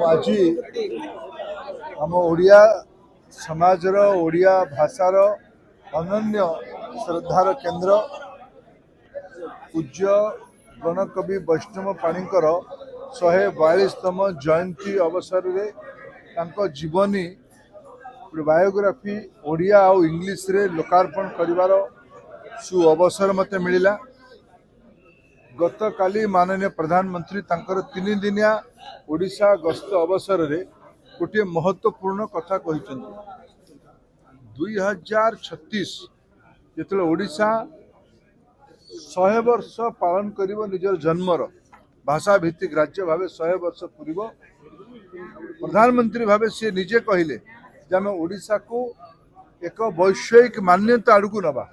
आज आम ओडिया समाजर ओडिया भाषार अनन्य श्रद्धार केन्द्र पूज्य गणकवि वैष्णव पाणीकर 142तम जयंती अवसर रे तांको जीवनी बायोग्राफी ओडिया और इंग्लिश रे लोकार्पण करिवार सु अवसर मते मिलिला। गत काली माननीय प्रधानमंत्री तांकर 3 दिनिया ओडिशा गस्त अवसर रे गोटे महत्वपूर्ण कथा कहिसंती। 2036 जेतले ओडिशा 100 वर्ष पालन करिवो निजर जन्मर भाषा भित्तिक राज्य भावे 100 वर्ष पूर्व प्रधानमंत्री भावे से निजे कहले जे आम ओडिशा को एक वैश्विक मान्यता आड़कू नबा।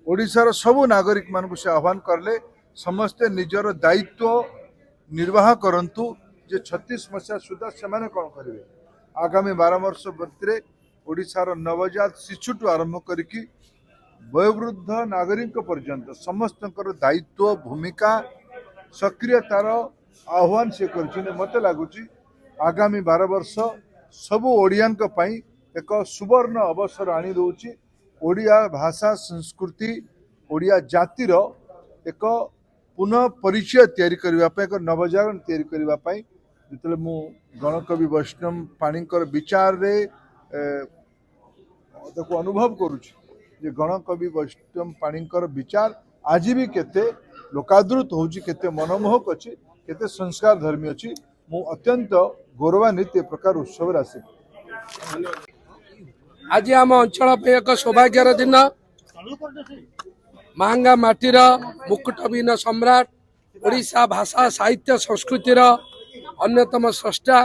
ओडिशार सबु नागरिक मानकु से आह्वान करले समस्ते निजर दायित्व निर्वाह करंतु जे 36 मसीहा सुधा से कौन करेंगे। आगामी 12 वर्ष भितर ओडिशार नवजात शिशुठू आरंभ करिकी वयोवृद्ध नागरिक पर्यंत समस्त दायित्व भूमिका सक्रियतार आह्वान से कर मत लगुच आगामी 12 वर्ष सबु ओडियान पई एक सुवर्ण अवसर आनी दउची। ओडिया भाषा संस्कृति ओडिया जातिर एक पुनः परिचय तैयारी करने एक नवजागरण तैयारी करने जिते मु गणकवि वैष्णव पाणीकर विचार रे देखो अनुभव करुछि जे गणकवि वैष्णव पाणीकर विचार आज भी केते लोकादृत होछि, केते मनमोहक अछि, केते संस्कार धर्मी अछि। मु अत्यंत गौरवान्वित ए प्रकार उत्सव आसी। आज आम अंचल पे एक सौभाग्यर दिन महांगा माटीर मुकुटबिहीन सम्राट ओडिशा भाषा साहित्य संस्कृतिर अन्यतम स्रष्टा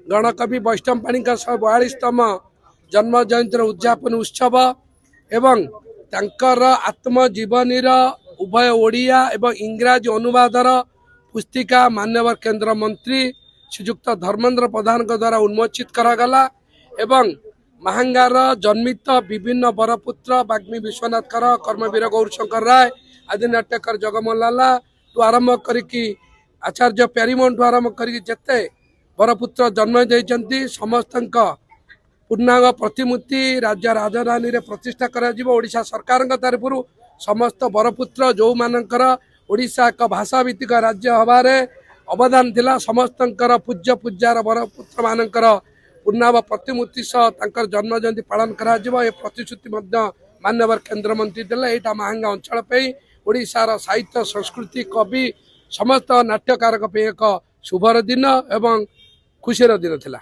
गणकवि वैष्णव पाणीकर 142तम जन्म जयंती उद्यापन उत्सव एवं तांकर आत्मजीवनीर उभय ओडिया एवं इंग्राजी अनुवादर पुस्तिका मान्यवर केंद्र मंत्री श्रीजुक्त धर्मेंद्र प्रधान द्वारा उन्मोचित करागला एवं महांगार जन्मित विभिन्न बरपुत्र बाग्मी विश्वनाथकर कर्मवीर गौरशंकर राय आदि नाट्यकर जगमल्लाला टू आरंभ करिकी आचार्य प्यारीमोहन टू आरंभ करिकी जेते बरपुत्र जन्म देइचंती समस्तंक पूर्णांग प्रतिमूर्ति राज्य राजधानी रे प्रतिष्ठा करा जिवो। ओडिशा सरकार तरफरु समस्त बरपुत्र जो मानकर ओडिशा एक भाषा भित्तिक राज्य हबारे अवदान थिला समस्तंकर पूज्य पूज्यार बरपुत्र मानकर पूर्णाभ प्रतिमूर्ति सह तांकर जन्म जयंती पालन करा जिवो। ए प्रतिश्रुति मध्य मान्यवर केंद्र मंत्री देले। एटा महांगा अंचल पे ओडिशार साहित्य संस्कृति कवि समस्त नाट्यकार एक शुभर दिन एवं खुशीर दिन थिला।